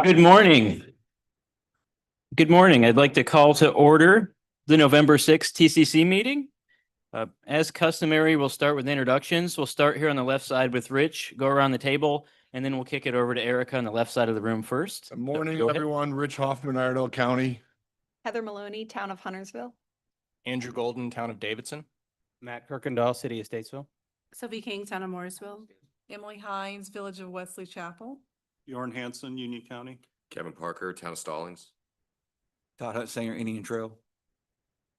Good morning. Good morning. I'd like to call to order the November 6th TCC meeting. As customary, we'll start with introductions. We'll start here on the left side with Rich, go around the table, and then we'll kick it over to Erica on the left side of the room first. Good morning, everyone. Rich Hoffman, Iredell County. Heather Maloney, Town of Huntersville. Andrew Golden, Town of Davidson. Matt Kirkendall, City of Statesville. Sophie King, Town of Morrisville. Emily Hines, Village of Wesley Chapel. Bjorn Hansen, Union County. Kevin Parker, Town of Stallings. Todd Hutzinger, Indian Trail.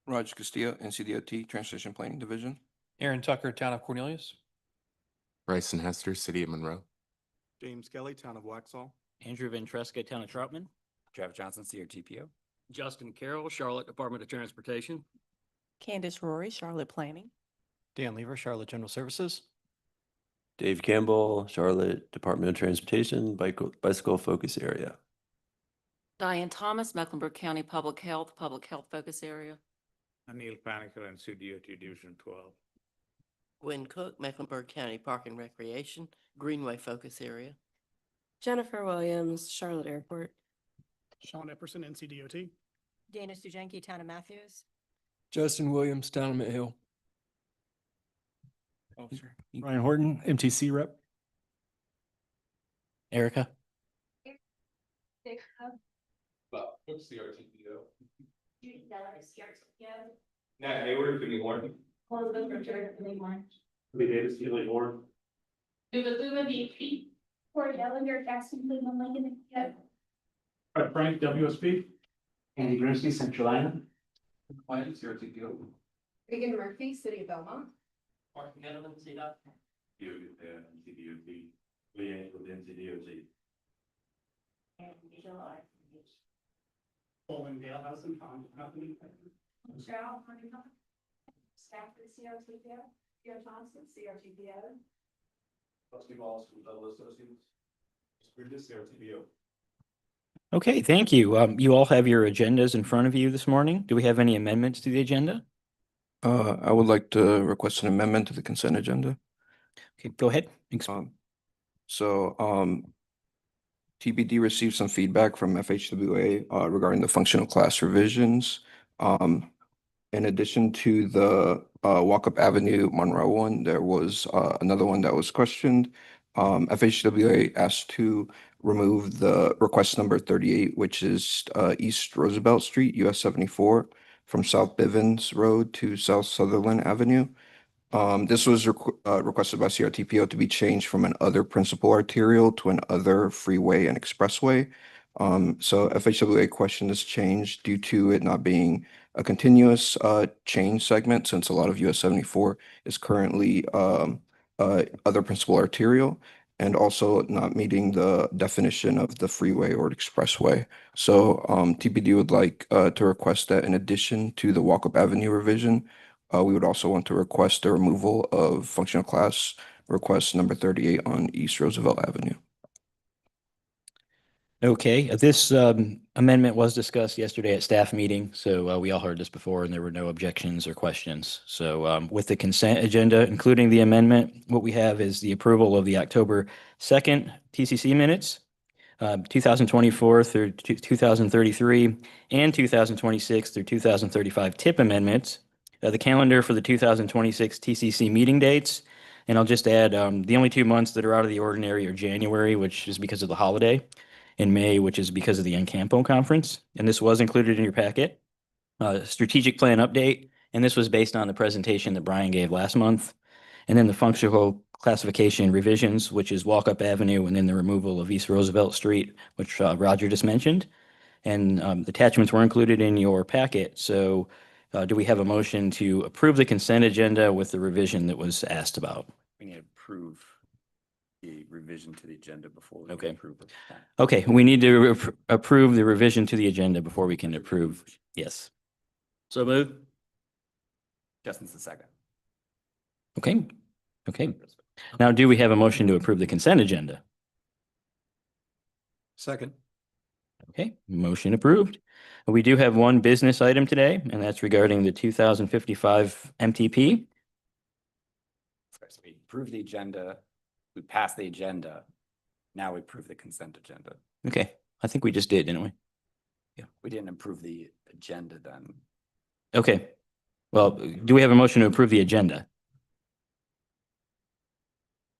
Roger Castillo, NCDOT, Transportation Planning Division. Aaron Tucker, Town of Cornelius. Bryson Hester, City of Monroe. James Kelly, Town of Waxhaw. Andrew Ventresca, Town of Troutman. Travis Johnson, CRTPO. Justin Carroll, Charlotte Department of Transportation. Candace Rory, Charlotte Planning. Dan Lever, Charlotte General Services. Dave Campbell, Charlotte Department of Transportation, bicycle focus area. Diane Thomas, Mecklenburg County Public Health Focus Area. Anil Paniker, NCDOT Division 12. Gwen Cook, Mecklenburg County Park and Recreation, Greenway Focus Area. Jennifer Williams, Charlotte Airport. Sean Epperson, NCDOT. Dana Stujenki, Town of Matthews. Justin Williams, Town of Mint Hill. Ryan Horton, MTC rep. Erica. CRTPO. Nat Hayward, Vinnie Horn. Lee Davis, Ely Horn. Uva BP. Corey Ellinger, Jackson, Cleveland, Lincoln, and Frank, WSP. Andy Grimsby, Central Island. Quiet, CRTPO. Regan Murphy, City of Belmont. Mark Nettleman, CDOT. NCDOT. Liaison with NCDOT. And July. Colin Dalehousen, Tom Company. Michelle, Honeycomb. Stafford, CRTPO. Joe Johnson, CRTPO. Trustee Wallace from Butler Associates. CRTPO. Okay, thank you. You all have your agendas in front of you this morning. Do we have any amendments to the agenda? I would like to request an amendment to the consent agenda. Okay, go ahead. TBD received some feedback from FHWA regarding the functional class revisions. In addition to the Walkup Avenue Monroe one, there was another one that was questioned. FHWA asked to remove the request number 38, which is East Roosevelt Street, US 74, from South Bivens Road to South Sutherland Avenue. This was requested by CRTPO to be changed from an other principal arterial to an other freeway and expressway. So FHWA questioned this change due to it not being a continuous change segment, since a lot of US 74 is currently other principal arterial, and also not meeting the definition of the freeway or expressway. So TBD would like to request that in addition to the Walkup Avenue revision, we would also want to request the removal of functional class request number 38 on East Roosevelt Avenue. Okay, this amendment was discussed yesterday at staff meeting, so we all heard this before and there were no objections or questions. So with the consent agenda, including the amendment, what we have is the approval of the October 2nd TCC minutes, 2024 through 2033, and 2026 through 2035 TIP amendments, the calendar for the 2026 TCC meeting dates, and I'll just add the only 2 months that are out of the ordinary are January, which is because of the holiday, in May, which is because of the Encampo conference. And this was included in your packet. Strategic plan update, and this was based on the presentation that Brian gave last month. And then the functional classification revisions, which is Walkup Avenue, and then the removal of East Roosevelt Street, which Roger just mentioned. And the attachments were included in your packet. So do we have a motion to approve the consent agenda with the revision that was asked about? We need to approve. The revision to the agenda before. Okay. Approve it. Okay, we need to approve the revision to the agenda before we can approve. Yes. So move. Justin's the second. Okay. Okay. Now, do we have a motion to approve the consent agenda? Second. Okay, motion approved. We do have one business item today, and that's regarding the 2055 MTP. So we approved the agenda, we passed the agenda. Now we approve the consent agenda. Okay, I think we just did, didn't we? We didn't approve the agenda then. Okay. Well, do we have a motion to approve the agenda?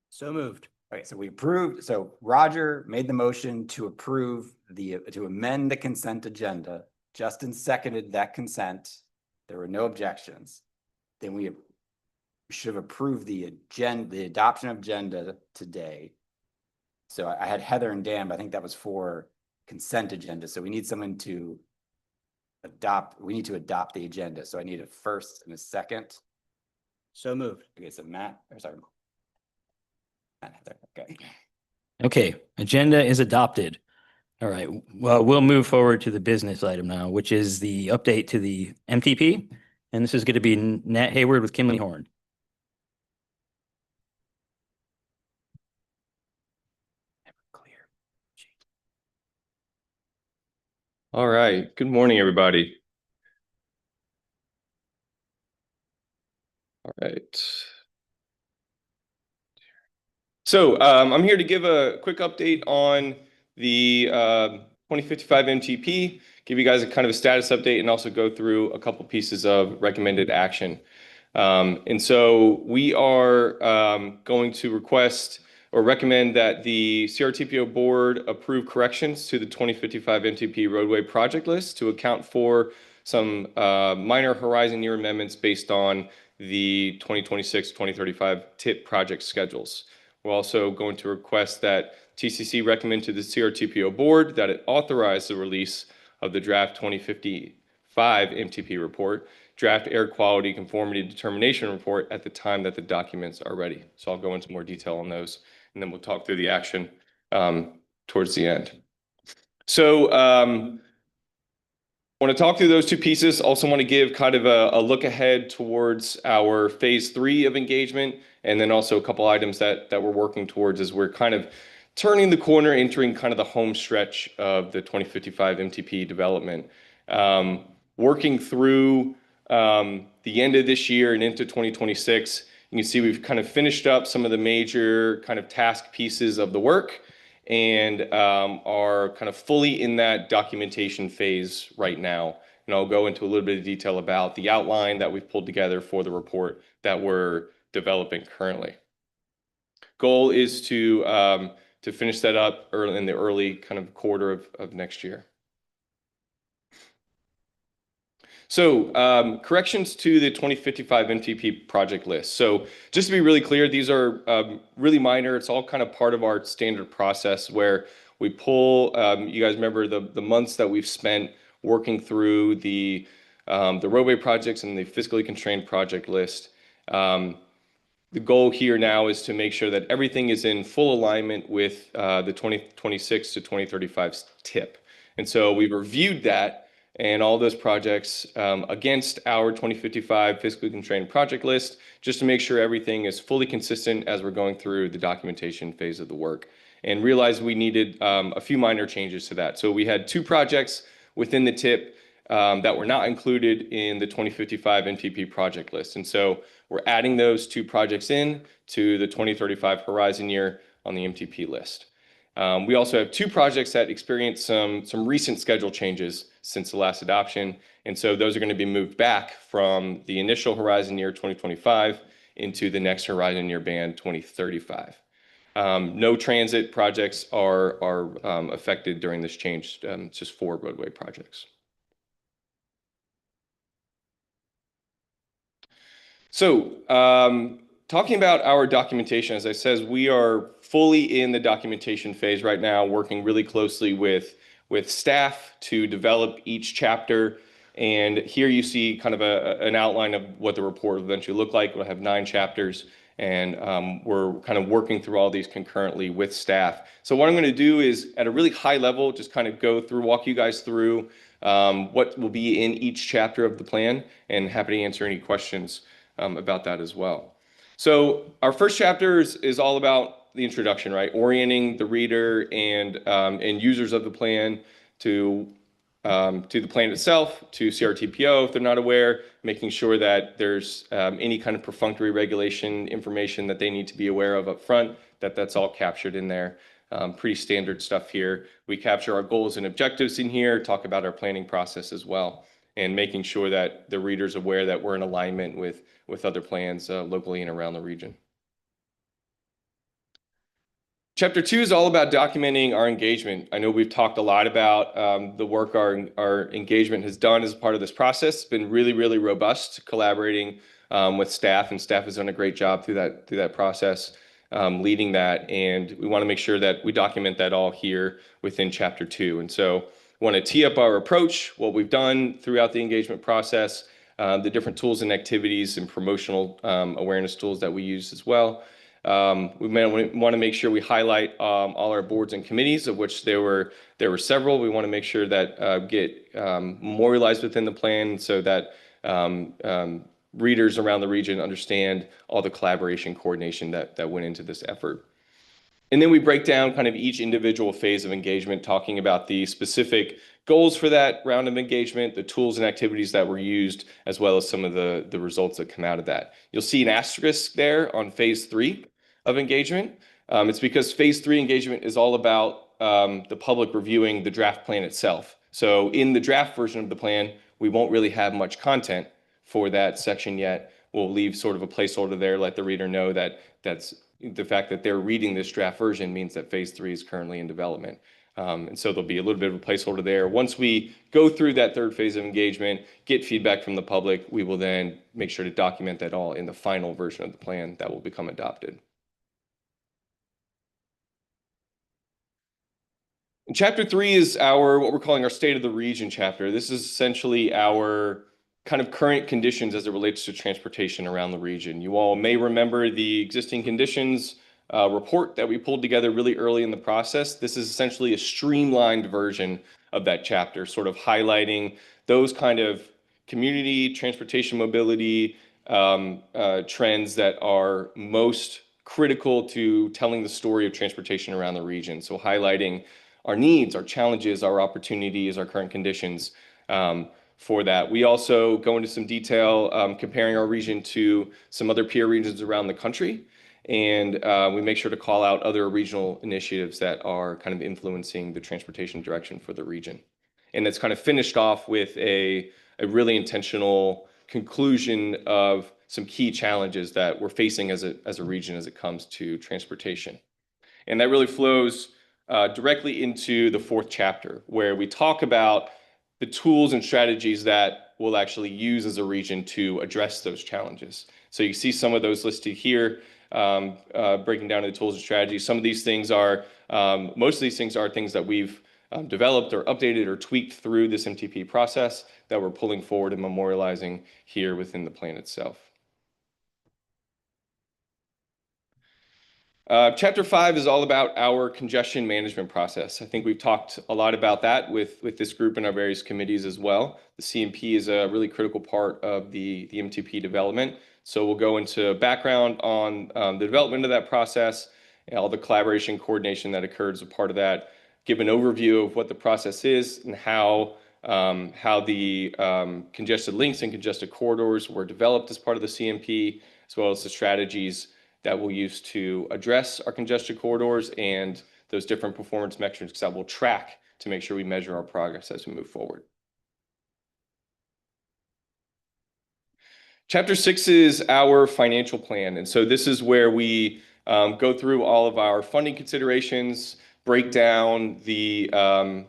So moved. Okay, so we approved, so Roger made the motion to approve to amend the consent agenda. Justin seconded that consent. There were no objections. Then we should have approved the adoption of agenda today. So I had Heather and Dan, but I think that was for consent agenda. So we need someone to adopt the agenda. So I need a first and a second. So moved. Okay, so Matt, Heather, okay. Okay, agenda is adopted. All right, well, we'll move forward to the business item now, which is the update to the MTP. And this is going to be Nat Hayward with Kimley Horn. All right. Good morning, everybody. All right. So I'm here to give a quick update on the 2055 MTP, give you guys a kind of a status update, and also go through a couple pieces of recommended action. And so we are going to request or recommend that the CRTPO board approve corrections to the 2055 MTP roadway project list to account for some minor horizon year amendments based on the 2026-2035 TIP project schedules. We're also going to request that TCC recommend to the CRTPO board that it authorize the release of the draft 2055 MTP report, draft air quality conformity determination report at the time that the documents are ready. So I'll go into more detail on those, and then we'll talk through the action towards the end. So I want to talk through those two pieces. Also want to give kind of a look ahead towards our phase 3 of engagement, and then also a couple items that we're working towards as we're kind of turning the corner, entering kind of the home stretch of the 2055 MTP development. Working through the end of this year and into 2026, you can see we've kind of finished up some of the major kind of task pieces of the work, and are kind of fully in that documentation phase right now. And I'll go into a little bit of detail about the outline that we've pulled together for the report that we're developing currently. Goal is to finish that up in the early kind of quarter of next year. So corrections to the 2055 MTP project list. So just to be really clear, these are really minor. It's all kind of part of our standard process where we pull, you guys remember the months that we've spent working through the roadway projects and the fiscally constrained project list. The goal here now is to make sure that everything is in full alignment with the 2026 to 2035 TIP. And so we've reviewed that and all those projects against our 2055 fiscally constrained project list, just to make sure everything is fully consistent as we're going through the documentation phase of the work, and realized we needed a few minor changes to that. So we had 2 projects within the TIP that were not included in the 2055 NTP project list. And so we're adding those 2 projects in to the 2035 horizon year on the MTP list. We also have 2 projects that experienced some recent schedule changes since the last adoption. And so those are going to be moved back from the initial horizon year 2025 into the next horizon year band 2035. No transit projects are affected during this change, just 4 roadway projects. So talking about our documentation, as I said, we are fully in the documentation phase right now, working really closely with staff to develop each chapter. And here you see kind of an outline of what the report will eventually look like. We'll have 9 chapters. And we're kind of working through all these concurrently with staff. So what I'm going to do is at a really high level, just kind of walk you guys through what will be in each chapter of the plan, and happy to answer any questions about that as well. So our first chapter is all about the introduction, right? Orienting the reader and users of the plan to the plan itself, to CRTPO if they're not aware, making sure that there's any kind of perfunctory regulation information that they need to be aware of up front, that's all captured in there. Pretty standard stuff here. We capture our goals and objectives in here, talk about our planning process as well, and making sure that the reader's aware that we're in alignment with other plans locally and around the region. Chapter 2 is all about documenting our engagement. I know we've talked a lot about the work our engagement has done as part of this process. It's been really, really robust, collaborating with staff, and staff has done a great job through that process, leading that. And we want to make sure that we document that all here within Chapter 2. And so we want to tee up our approach, what we've done throughout the engagement process, the different tools and activities and promotional awareness tools that we use as well. We want to make sure we highlight all our boards and committees, of which there were several. We want to make sure that get memorialized within the plan so that readers around the region understand all the collaboration coordination that went into this effort. And then we break down kind of each individual phase of engagement, talking about the specific goals for that round of engagement, the tools and activities that were used, as well as some of the results that come out of that. You'll see an asterisk there on phase 3 of engagement. It's because phase 3 engagement is all about the public reviewing the draft plan itself. So in the draft version of the plan, we won't really have much content for that section yet. We'll leave sort of a placeholder there, let the reader know that that's the fact that they're reading this draft version means that phase 3 is currently in development. And so there'll be a little bit of a placeholder there. Once we go through that third phase of engagement, get feedback from the public, we will then make sure to document that all in the final version of the plan that will become adopted. And Chapter 3 is what we're calling our State of the Region chapter. This is essentially our kind of current conditions as it relates to transportation around the region. You all may remember the existing conditions report that we pulled together really early in the process. This is essentially a streamlined version of that chapter, sort of highlighting those kind of community transportation mobility trends that are most critical to telling the story of transportation around the region. So highlighting our needs, our challenges, our opportunities, our current conditions for that. We also go into some detail comparing our region to some other peer regions around the country. And we make sure to call out other regional initiatives that are kind of influencing the transportation direction for the region. And it's kind of finished off with a really intentional conclusion of some key challenges that we're facing as a region as it comes to transportation. And that really flows directly into the 4th chapter, where we talk about the tools and strategies that we'll actually use as a region to address those challenges. So you see some of those listed here, breaking down the tools and strategies. Some of these things are, most of these things are things that we've developed or updated or tweaked through this MTP process that we're pulling forward and memorializing here within the plan itself. Chapter 5 is all about our congestion management process. I think we've talked a lot about that with this group and our various committees as well. The CMP is a really critical part of the MTP development. So we'll go into background on the development of that process and all the collaboration coordination that occurred as a part of that, give an overview of what the process is and how the congested links and congested corridors were developed as part of the CMP, as well as the strategies that we'll use to address our congested corridors and those different performance metrics that we'll track to make sure we measure our progress as we move forward. Chapter 6 is our financial plan. And so this is where we go through all of our funding considerations, break down the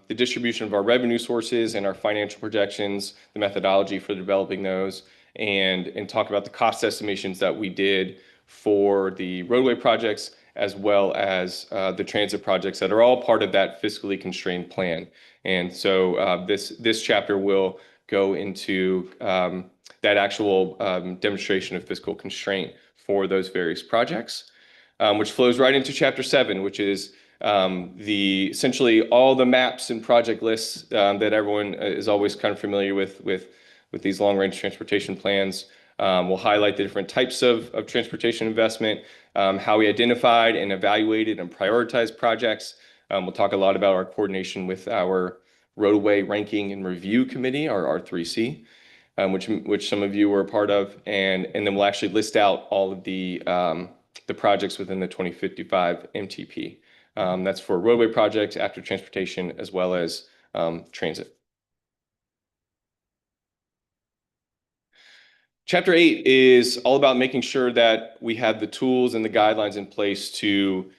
distribution of our revenue sources and our financial projections, the methodology for developing those, and talk about the cost estimations that we did for the roadway projects, as well as the transit projects that are all part of that fiscally constrained plan. And so this chapter will go into that actual demonstration of fiscal constraint for those various projects, which flows right into Chapter 7, which is essentially all the maps and project lists that everyone is always kind of familiar with these long-range transportation plans. We'll highlight the different types of transportation investment, how we identified and evaluated and prioritized projects. We'll talk a lot about our coordination with our roadway ranking and review committee, our R3C, which some of you were a part of, and then we'll actually list out all of the projects within the 2055 MTP. That's for roadway projects, after transportation, as well as transit. Chapter 8 is all about making sure that we have the tools and the guidelines in place to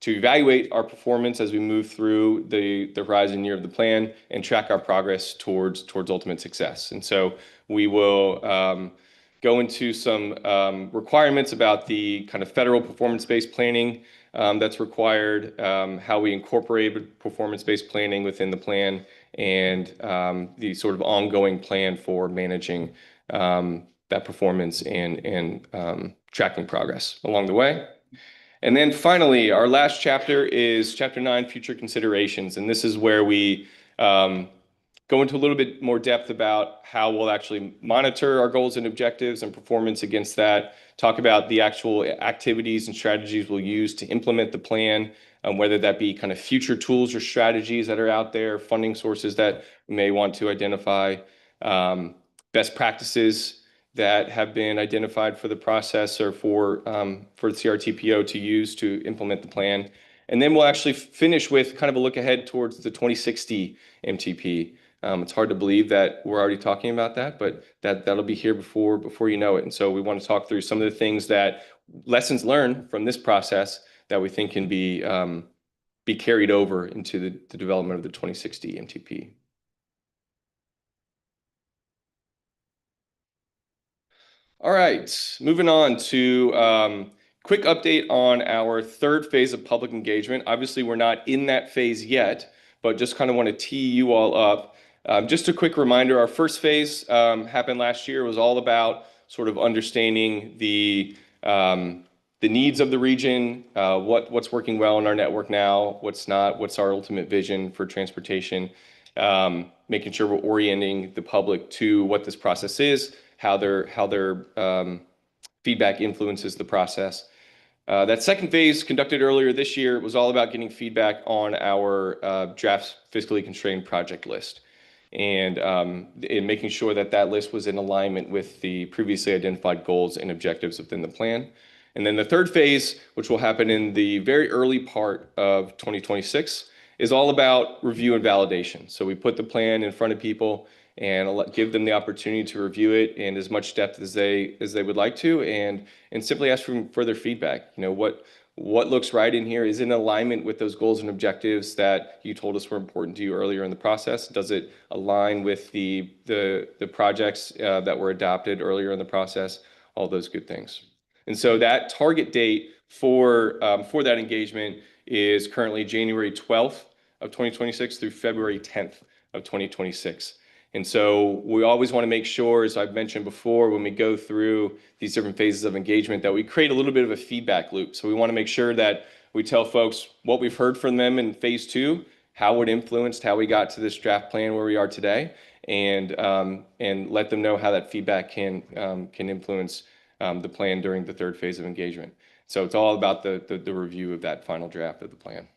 evaluate our performance as we move through the horizon year of the plan and track our progress towards ultimate success. And so we will go into some requirements about the kind of federal performance-based planning that's required, how we incorporate performance-based planning within the plan, and the sort of ongoing plan for managing that performance and tracking progress along the way. And then finally, our last chapter is Chapter 9, Future Considerations. And this is where we go into a little bit more depth about how we'll actually monitor our goals and objectives and performance against that, talk about the actual activities and strategies we'll use to implement the plan, whether that be kind of future tools or strategies that are out there, funding sources that we may want to identify, best practices that have been identified for the process or for the CRTPO to use to implement the plan. And then we'll actually finish with kind of a look ahead towards the 2060 MTP. It's hard to believe that we're already talking about that, but that'll be here before you know it. And so we want to talk through some of the things that lessons learned from this process that we think can be carried over into the development of the 2060 MTP. All right, moving on to quick update on our third phase of public engagement. Obviously, we're not in that phase yet, but just kind of want to tee you all up. Just a quick reminder, our first phase happened last year. It was all about sort of understanding the needs of the region, what's working well in our network now, what's not, what's our ultimate vision for transportation, making sure we're orienting the public to what this process is, how their feedback influences the process. That second phase, conducted earlier this year, was all about getting feedback on our draft fiscally constrained project list, and in making sure that list was in alignment with the previously identified goals and objectives within the plan. And then the third phase, which will happen in the very early part of 2026, is all about review and validation. So we put the plan in front of people and give them the opportunity to review it in as much depth as they would like to, and simply ask for further feedback. You know, what looks right in here? Is in alignment with those goals and objectives that you told us were important to you earlier in the process? Does it align with the projects that were adopted earlier in the process? All those good things. And so that target date for that engagement is currently January 12th of 2026 through February 10th of 2026. And so we always want to make sure, as I've mentioned before, when we go through these different phases of engagement, that we create a little bit of a feedback loop. So we want to make sure that we tell folks what we've heard from them in phase 2, how it influenced how we got to this draft plan where we are today, and let them know how that feedback can influence the plan during the third phase of engagement. So it's all about the review of that final draft of the plan.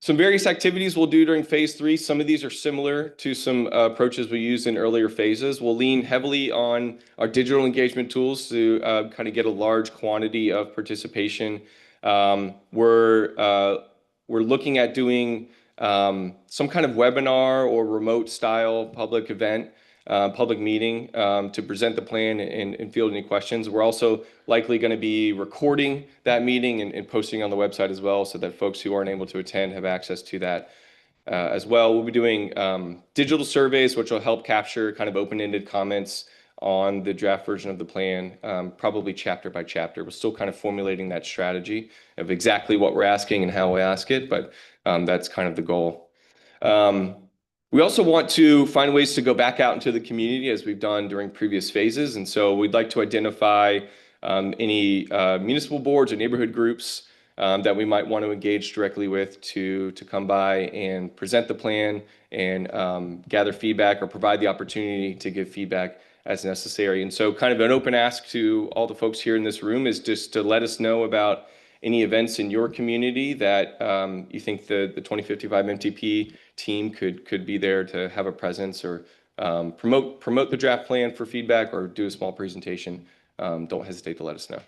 Some various activities we'll do during phase 3. Some of these are similar to some approaches we used in earlier phases. We'll lean heavily on our digital engagement tools to kind of get a large quantity of participation. We're looking at doing some kind of webinar or remote style public event, public meeting to present the plan and field any questions. We're also likely going to be recording that meeting and posting on the website as well, so that folks who aren't able to attend have access to that as well. We'll be doing digital surveys, which will help capture kind of open-ended comments on the draft version of the plan, probably chapter by chapter. We're still kind of formulating that strategy of exactly what we're asking and how we ask it, but that's kind of the goal. We also want to find ways to go back out into the community as we've done during previous phases. And so we'd like to identify any municipal boards or neighborhood groups that we might want to engage directly with to come by and present the plan and gather feedback or provide the opportunity to give feedback as necessary. And so kind of an open ask to all the folks here in this room is just to let us know about any events in your community that you think the 2055 MTP team could be there to have a presence or promote the draft plan for feedback or do a small presentation. Don't hesitate to let us know.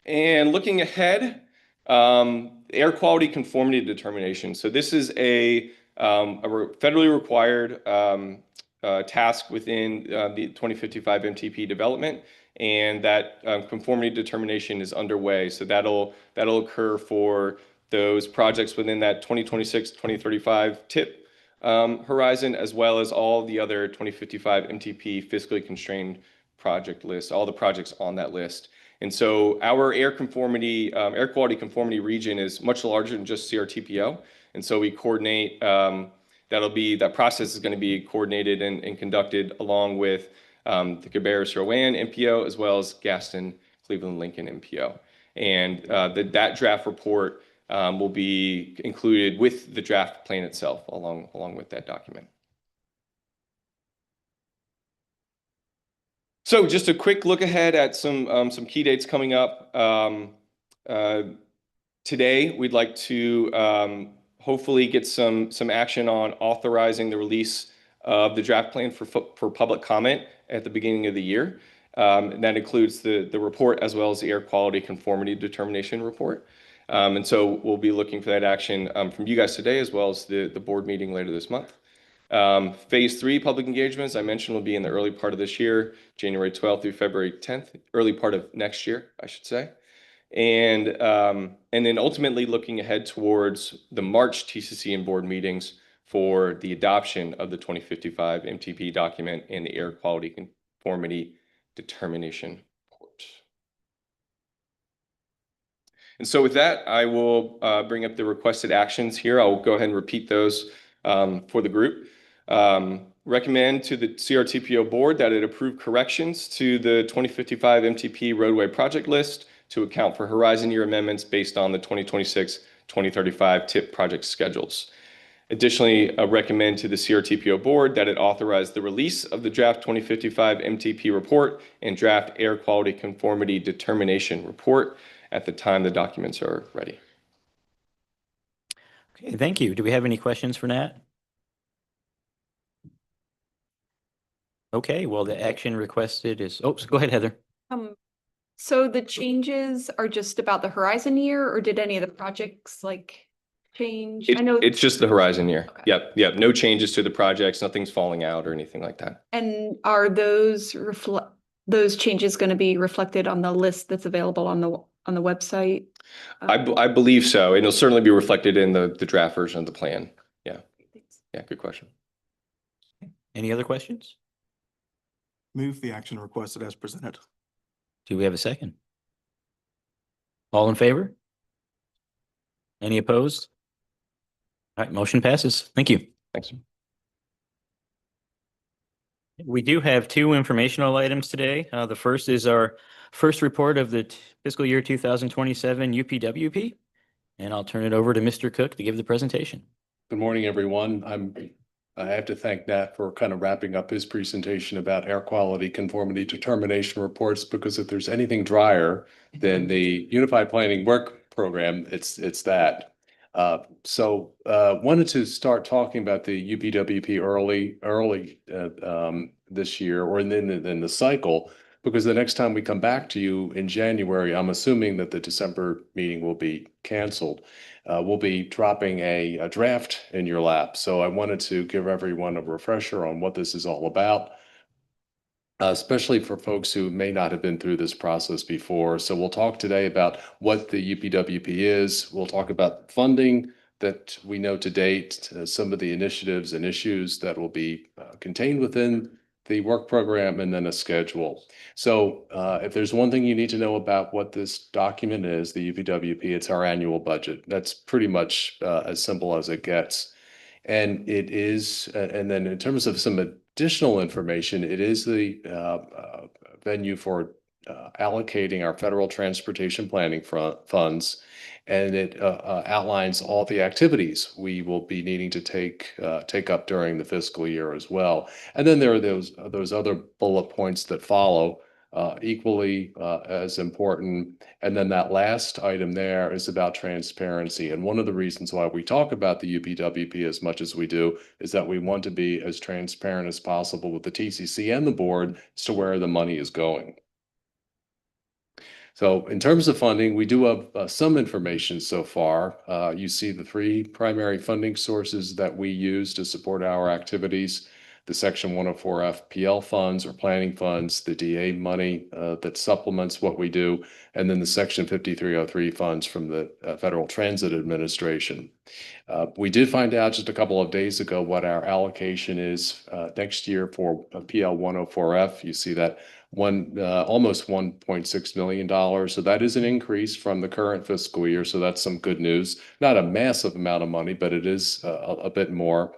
And looking ahead, air quality conformity determination. So this is a federally required task within the 2055 MTP development, and that conformity determination is underway. So that'll occur for those projects within that 2026-2035 TIP horizon, as well as all the other 2055 MTP fiscally constrained project list, all the projects on that list. And so our air quality conformity region is much larger than just CRTPO. And so we coordinate, that process is going to be coordinated and conducted along with the Cabarrus-Rowan MPO, as well as Gaston, Cleveland, Lincoln MPO. And that draft report will be included with the draft plan itself, along with that document. So just a quick look ahead at some key dates coming up. Today, we'd like to hopefully get some action on authorizing the release of the draft plan for public comment at the beginning of the year. And that includes the report as well as the air quality conformity determination report. And so we'll be looking for that action from you guys today, as well as the board meeting later this month. Phase 3 public engagements, I mentioned, will be in the early part of this year, January 12th through February 10th, early part of next year, I should say. And then ultimately looking ahead towards the March TCC and board meetings for the adoption of the 2055 MTP document and the air quality conformity determination report. And so with that, I will bring up the requested actions here. I'll go ahead and repeat those for the group. Recommend to the CRTPO board that it approve corrections to the 2055 MTP roadway project list to account for horizon year amendments based on the 2026-2035 TIP project schedules. Additionally, recommend to the CRTPO board that it authorize the release of the draft 2055 MTP report and draft air quality conformity determination report at the time the documents are ready. Okay, thank you. Do we have any questions for Nat? Okay, well, the action requested is, oh, go ahead, Heather. So the changes are just about the horizon year, or did any of the projects change? I know It's just the horizon year. Okay. Yep. No changes to the projects. Nothing's falling out or anything like that. And are those changes going to be reflected on the list that's available on the website? I believe so. It'll certainly be reflected in the draft version of the plan. Yeah. Thanks. Yeah, good question. Any other questions? Move the action requested as presented. Do we have a second? All in favor? Any opposed? All right, motion passes. Thank you. Thanks. We do have two informational items today. The first is our first report of the fiscal year 2027 UPWP. And I'll turn it over to Mr. Cook to give the presentation. Good morning, everyone. I have to thank Nat for kind of wrapping up his presentation about air quality conformity determination reports, because if there's anything drier than the Unified Planning Work Program, it's that. So wanted to start talking about the UPWP early this year, or in the cycle, because the next time we come back to you in January, I'm assuming that the December meeting will be canceled. We'll be dropping a draft in your lap. So I wanted to give everyone a refresher on what this is all about, especially for folks who may not have been through this process before. So we'll talk today about what the UPWP is. We'll talk about funding that we know to date, some of the initiatives and issues that will be contained within the work program, and then a schedule. So if there's one thing you need to know about what this document is, the UPWP, it's our annual budget. That's pretty much as simple as it gets. And it is, and then in terms of some additional information, it is the venue for allocating our federal transportation planning funds. And it outlines all the activities we will be needing to take up during the fiscal year as well. And then there are those other bullet points that follow equally as important. And then that last item there is about transparency. And one of the reasons why we talk about the UPWP as much as we do is that we want to be as transparent as possible with the TCC and the board as to where the money is going. So in terms of funding, we do have some information so far. You see the three primary funding sources that we use to support our activities: the Section 104 FPL funds or planning funds, the DA money that supplements what we do, and then the Section 5303 funds from the Federal Transit Administration. We did find out just a couple of days ago what our allocation is next year for PL 104F. You see that almost $1.6 million. So that is an increase from the current fiscal year. So that's some good news. Not a massive amount of money, but it is a bit more.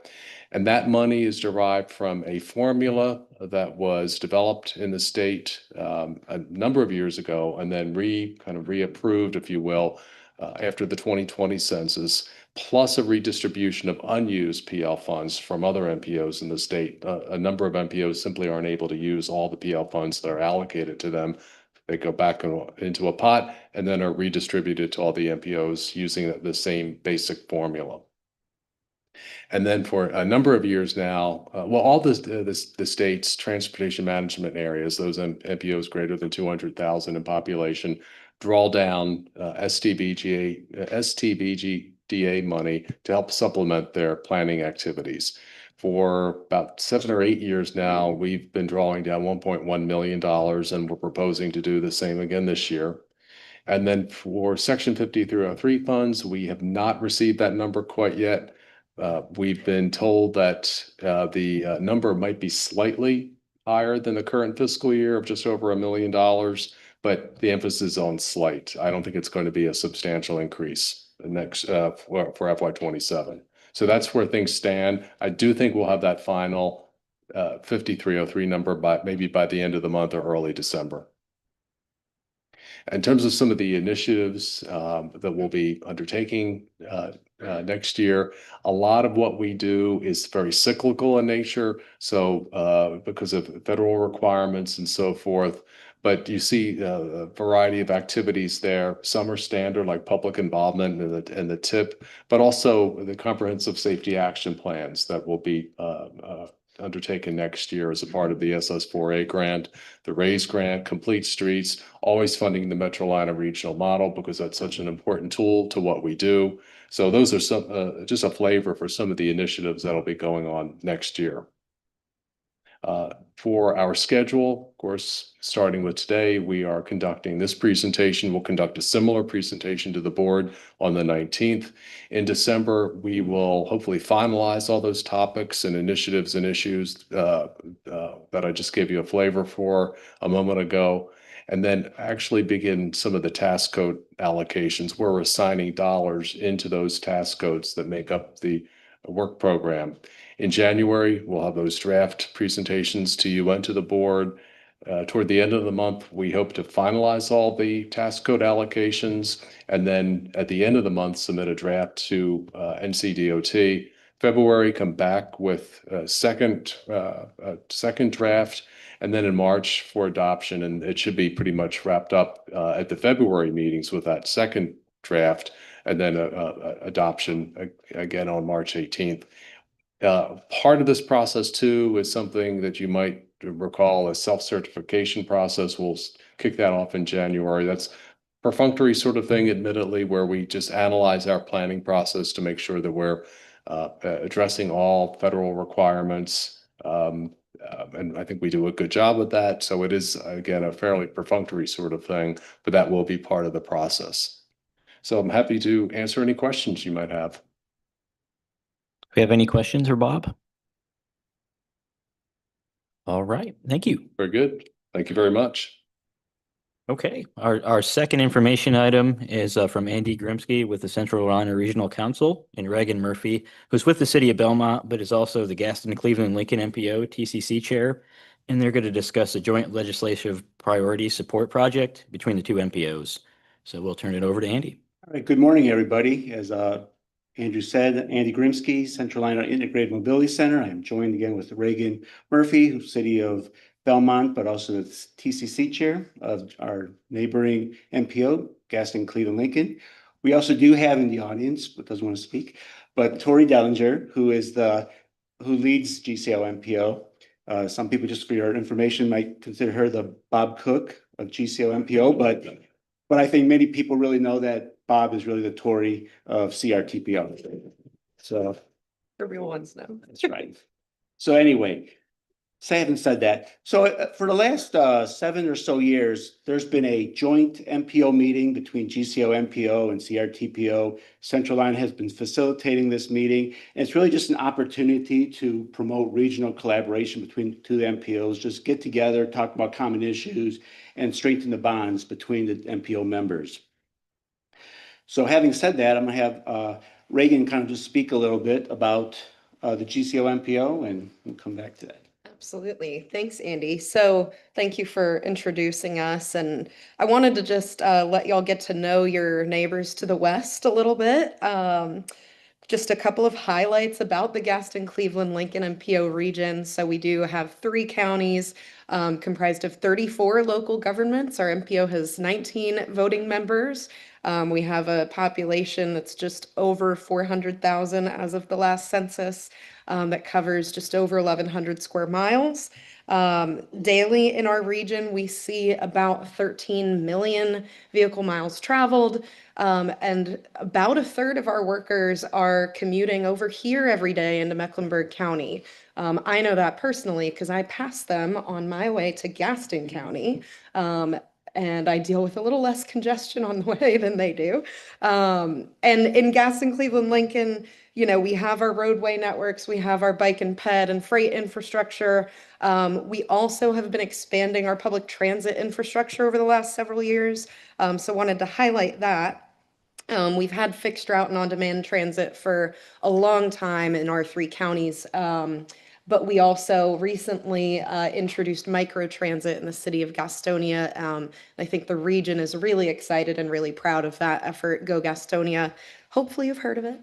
And that money is derived from a formula that was developed in the state a number of years ago and then reapproved, if you will, after the 2020 census, plus a redistribution of unused PL funds from other MPOs in the state. A number of MPOs simply aren't able to use all the PL funds that are allocated to them. They go back into a pot and then are redistributed to all the MPOs using the same basic formula. And then for a number of years now, all the state's transportation management areas, those MPOs greater than 200,000 in population, draw down STBGDA money to help supplement their planning activities. For about 7 or 8 years now, we've been drawing down $1.1 million, and we're proposing to do the same again this year. And then for Section 5303 funds, we have not received that number quite yet. We've been told that the number might be slightly higher than the current fiscal year of just over $1 million, but the emphasis is on slight. I don't think it's going to be a substantial increase next for FY27. So that's where things stand. I do think we'll have that final 5303 number maybe by the end of the month or early December. In terms of some of the initiatives that we'll be undertaking next year, a lot of what we do is very cyclical in nature. So because of federal requirements and so forth, but you see a variety of activities there. Some are standard, like public involvement and the TIP, but also the comprehensive safety action plans that will be undertaken next year as a part of the SS4A grant, the RAISE grant, Complete Streets, always funding the Metrolina regional model because that's such an important tool to what we do. So those are some just a flavor for some of the initiatives that'll be going on next year. For our schedule, of course, starting with today, we are conducting this presentation. We'll conduct a similar presentation to the board on the 19th. In December, we will hopefully finalize all those topics and initiatives and issues that I just gave you a flavor for a moment ago, and then actually begin some of the task code allocations where we're assigning dollars into those task codes that make up the work program. In January, we'll have those draft presentations to you and to the board. Toward the end of the month, we hope to finalize all the task code allocations, and then at the end of the month, submit a draft to NCDOT. February, come back with a second draft, and then in March for adoption, and it should be pretty much wrapped up at the February meetings with that second draft, and then adoption again on March 18th. Part of this process too is something that you might recall, a self-certification process. We'll kick that off in January. That's perfunctory sort of thing, admittedly, where we just analyze our planning process to make sure that we're addressing all federal requirements. And I think we do a good job with that. So it is, again, a fairly perfunctory sort of thing, but that will be part of the process. So I'm happy to answer any questions you might have. We have any questions for Bob? All right, thank you. Very good. Thank you very much. Okay, our second information item is from Andy Grimsky with the Central Carolina Regional Council and Reagan Murphy, who's with the city of Belmont, but is also the Gaston Cleveland Lincoln MPO TCC chair. And they're going to discuss a joint legislative priority support project between the two MPOs. So we'll turn it over to Andy. All right, good morning, everybody. As Andrew said, Andy Grimsky, Central Carolina Integrated Mobility Center. I am joined again with Reagan Murphy, City of Belmont, but also the TCC chair of our neighboring MPO, Gaston Cleveland Lincoln. We also do have in the audience, but doesn't want to speak, but Tori Dellinger, who leads GCL MPO. Some people, just for your information, might consider her the Bob Cook of GCL MPO, but I think many people really know that Bob is really the Tory of CRTPO. So The real ones know. that's right. So anyway, having said that, so for the last 7 or so years, there's been a joint MPO meeting between GCO MPO and CRTPO. Central Line has been facilitating this meeting, and it's really just an opportunity to promote regional collaboration between the two MPOs, just get together, talk about common issues, and strengthen the bonds between the MPO members. So having said that, I'm going to have Reagan kind of just speak a little bit about the GCO MPO, and we'll come back to that. Absolutely. Thanks, Andy. So thank you for introducing us. And I wanted to just let y'all get to know your neighbors to the west a little bit. Just a couple of highlights about the Gaston, Cleveland, Lincoln, and MPO region. So we do have 3 counties comprised of 34 local governments. Our MPO has 19 voting members. We have a population that's just over 400,000 as of the last census, that covers just over 1,100 square miles. Daily in our region, we see about 13 million vehicle miles traveled, and about a third of our workers are commuting over here every day into Mecklenburg County. I know that personally because I pass them on my way to Gaston County. And I deal with a little less congestion on the way than they do. And in Gaston, Cleveland, Lincoln, you know, we have our roadway networks, we have our bike and ped and freight infrastructure. We also have been expanding our public transit infrastructure over the last several years. So wanted to highlight that. We've had fixed route and on-demand transit for a long time in our 3 counties. But we also recently introduced microtransit in the city of Gastonia. I think the region is really excited and really proud of that effort. Go Gastonia. Hopefully you've heard of it.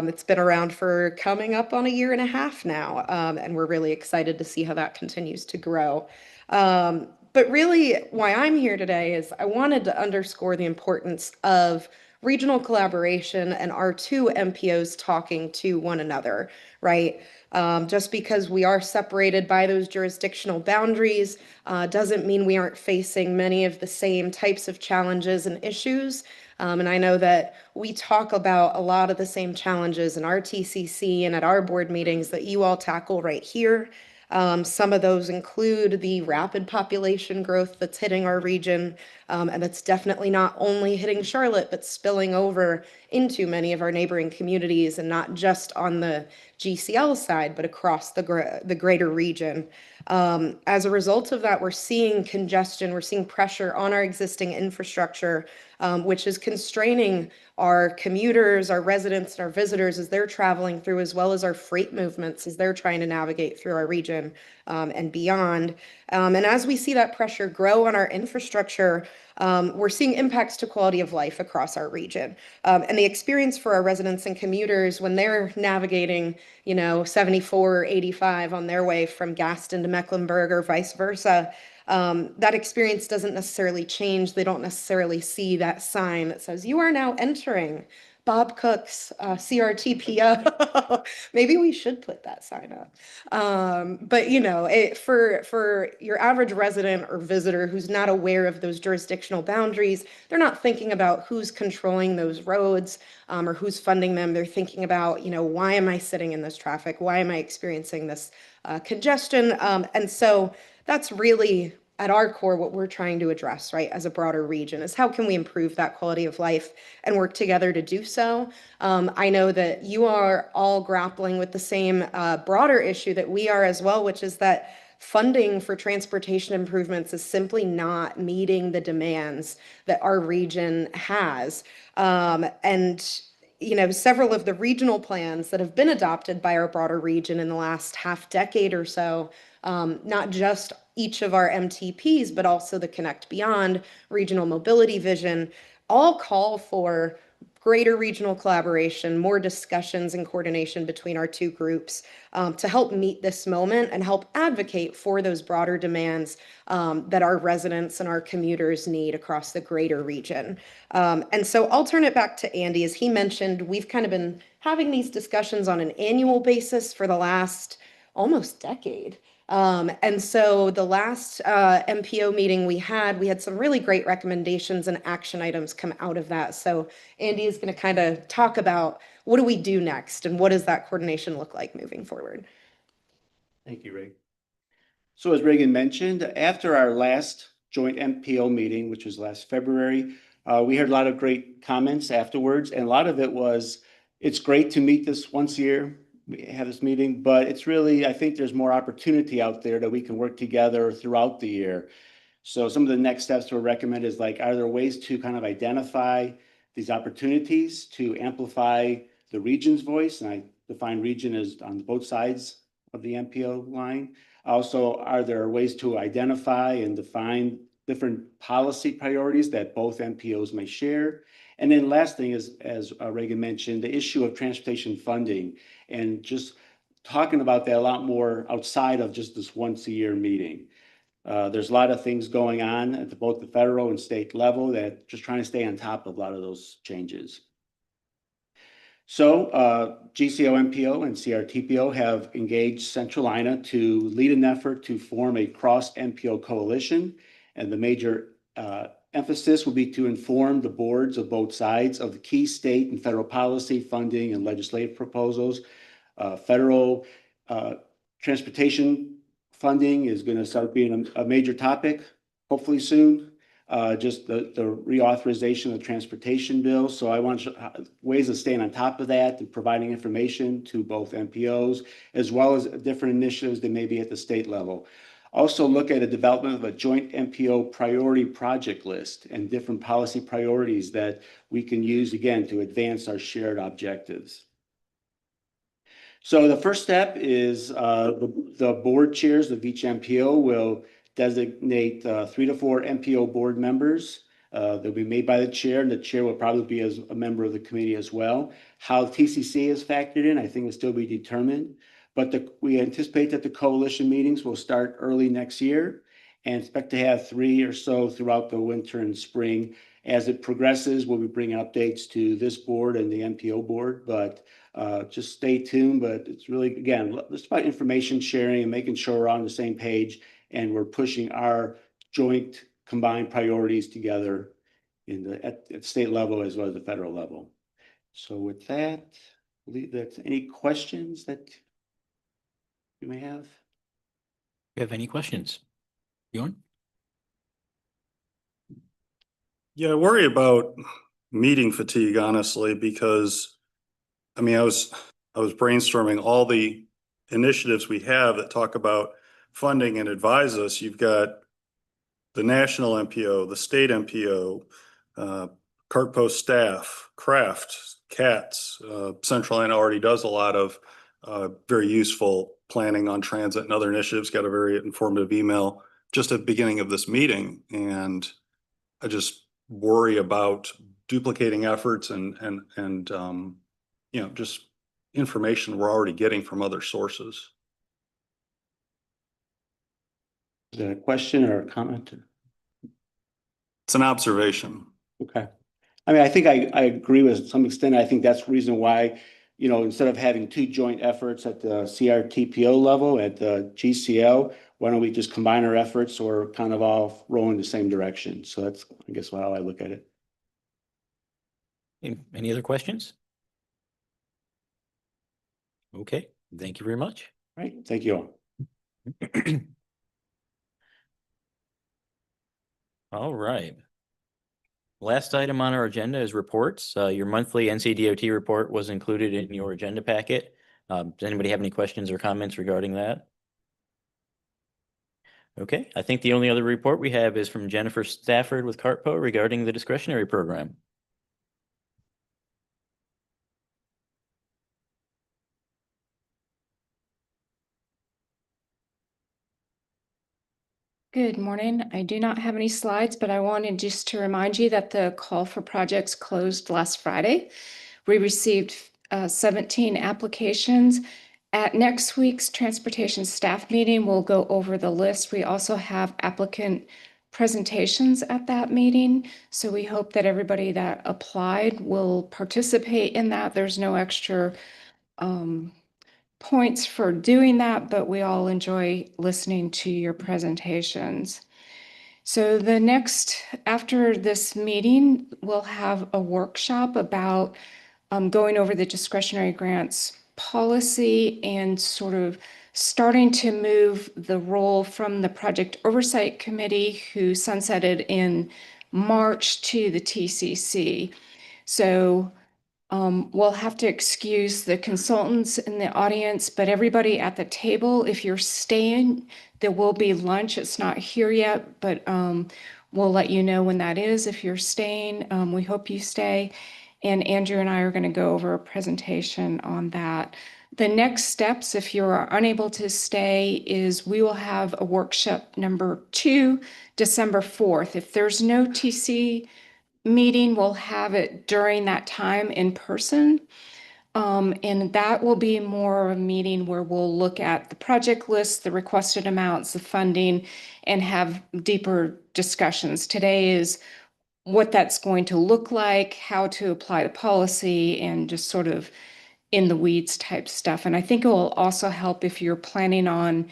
It's been around for coming up on 1.5 years now, and we're really excited to see how that continues to grow. But really why I'm here today is I wanted to underscore the importance of regional collaboration and our 2 MPOs talking to one another, right? Just because we are separated by those jurisdictional boundaries doesn't mean we aren't facing many of the same types of challenges and issues. And I know that we talk about a lot of the same challenges in our TCC and at our board meetings that you all tackle right here. Some of those include the rapid population growth that's hitting our region, and that's definitely not only hitting Charlotte, but spilling over into many of our neighboring communities, and not just on the GCL side, but across the greater region. As a result of that, we're seeing congestion, we're seeing pressure on our existing infrastructure, which is constraining our commuters, our residents, and our visitors as they're traveling through, as well as our freight movements as they're trying to navigate through our region and beyond. And as we see that pressure grow on our infrastructure, we're seeing impacts to quality of life across our region. And the experience for our residents and commuters when they're navigating, 74 or 85 on their way from Gaston to Mecklenburg or vice versa, that experience doesn't necessarily change. They don't necessarily see that sign that says, you are now entering Bob Cook's CRTPO. Maybe we should put that sign up. But for your average resident or visitor who's not aware of those jurisdictional boundaries, they're not thinking about who's controlling those roads or who's funding them. They're thinking about, why am I sitting in this traffic? Why am I experiencing this congestion? And so that's really at our core what we're trying to address, right, as a broader region, is how can we improve that quality of life and work together to do so. I know that you are all grappling with the same broader issue that we are as well, which is that funding for transportation improvements is simply not meeting the demands that our region has. And several of the regional plans that have been adopted by our broader region in the last half decade or so, not just each of our MTPs, but also the Connect Beyond regional mobility vision, all call for greater regional collaboration, more discussions and coordination between our two groups to help meet this moment and help advocate for those broader demands that our residents and our commuters need across the greater region. And so I'll turn it back to Andy. As he mentioned, we've kind of been having these discussions on an annual basis for the last almost decade. And so the last MPO meeting we had some really great recommendations and action items come out of that. So Andy is going to kind of talk about what do we do next and what does that coordination look like moving forward. Thank you, Ray. So as Reagan mentioned, after our last joint MPO meeting, which was last February, we heard a lot of great comments afterwards. And a lot of it was, it's great to meet this once a year. We have this meeting, but it's really, I think there's more opportunity out there that we can work together throughout the year. So some of the next steps to recommend is like, are there ways to kind of identify these opportunities to amplify the region's voice? And I define region as on both sides of the MPO line. Also, are there ways to identify and define different policy priorities that both MPOs may share? And then last thing is, as Reagan mentioned, the issue of transportation funding and just talking about that a lot more outside of just this once a year meeting. There's a lot of things going on at both the federal and state level that just trying to stay on top of a lot of those changes. So GCO MPO and CRTPO have engaged Centralina to lead an effort to form a cross MPO coalition. And the major emphasis will be to inform the boards of both sides of the key state and federal policy, funding, and legislative proposals. Federal transportation funding is going to start being a major topic, hopefully soon. Just the reauthorization of the transportation bill. So I want ways of staying on top of that and providing information to both MPOs, as well as different initiatives that may be at the state level. Also look at a development of a joint MPO priority project list and different policy priorities that we can use, again, to advance our shared objectives. So the first step is the board chairs of each MPO will designate 3 to 4 MPO board members. They'll be made by the chair, and the chair will probably be as a member of the committee as well. How TCC is factored in, I think, will still be determined. But we anticipate that the coalition meetings will start early next year and expect to have 3 or so throughout the winter and spring. As it progresses, we'll be bringing updates to this board and the MPO board, but just stay tuned. But it's really, again, it's about information sharing and making sure we're on the same page and we're pushing our joint combined priorities together at state level as well as the federal level. So with that, I believe that's any questions that you may have. You have any questions? Bjorn? Yeah, I worry about meeting fatigue, honestly, because I mean, I was brainstorming all the initiatives we have that talk about funding and advise us. You've got the national MPO, the state MPO, CART Post staff, CRAFT, CATS. Centralina already does a lot of very useful planning on transit and other initiatives. Got a very informative email just at the beginning of this meeting, and I just worry about duplicating efforts and you know, just information we're already getting from other sources. Is that a question or a comment? It's an observation. Okay. I mean, I think I agree with some extent. I think that's the reason why, you know, instead of having 2 joint efforts at the CRTPO level, at the GCL, why don't we just combine our efforts or kind of all roll in the same direction? So that's, I guess, how I look at it. Any other questions? Okay, thank you very much. All right, thank you all. All right. Last item on our agenda is reports. Your monthly NCDOT report was included in your agenda packet. Does anybody have any questions or comments regarding that? Okay, I think the only other report we have is from Jennifer Stafford with CARTPO regarding the discretionary program. Good morning. I do not have any slides, but I wanted just to remind you that the call for projects closed last Friday. We received 17 applications. At next week's transportation staff meeting, we'll go over the list. We also have applicant presentations at that meeting. So we hope that everybody that applied will participate in that. There's no extra points for doing that, but we all enjoy listening to your presentations. So the next, after this meeting, we'll have a workshop about going over the discretionary grants policy and sort of starting to move the role from the Project Oversight Committee, who sunsetted in March, to the TCC. So we'll have to excuse the consultants in the audience, but everybody at the table, if you're staying, there will be lunch. It's not here yet, but we'll let you know when that is if you're staying. We hope you stay. And Andrew and I are going to go over a presentation on that. The next steps, if you're unable to stay, is we will have a workshop number 2, December 4th. If there's no TC meeting, we'll have it during that time in person. And that will be more of a meeting where we'll look at the project list, the requested amounts, the funding, and have deeper discussions. Today is what that's going to look like, how to apply the policy, and just sort of in the weeds type stuff. And I think it will also help if you're planning on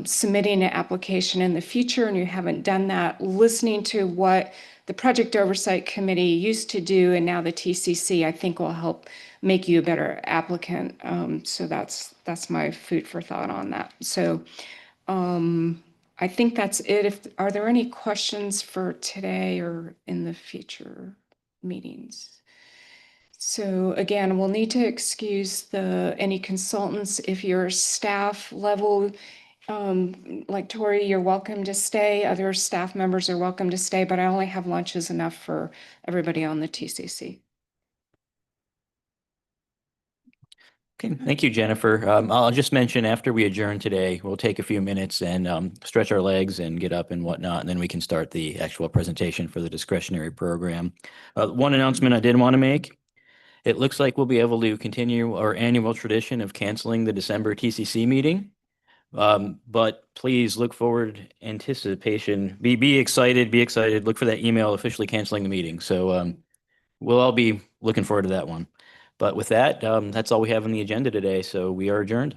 submitting an application in the future and you haven't done that, listening to what the Project Oversight Committee used to do and now the TCC, I think will help make you a better applicant. So that's my food for thought on that. So I think that's it. Are there any questions for today or in the future meetings? So again, we'll need to excuse any consultants. If you're staff level, like Tori, you're welcome to stay. Other staff members are welcome to stay, but I only have lunches enough for everybody on the TCC. Okay, thank you, Jennifer. I'll just mention after we adjourn today, we'll take a few minutes and stretch our legs and get up and whatnot, and then we can start the actual presentation for the discretionary program. One announcement I did want to make. It looks like we'll be able to continue our annual tradition of canceling the December TCC meeting. But please look forward, anticipation, be excited, look for that email officially canceling the meeting. So we'll all be looking forward to that one. But with that, that's all we have on the agenda today. So we are adjourned.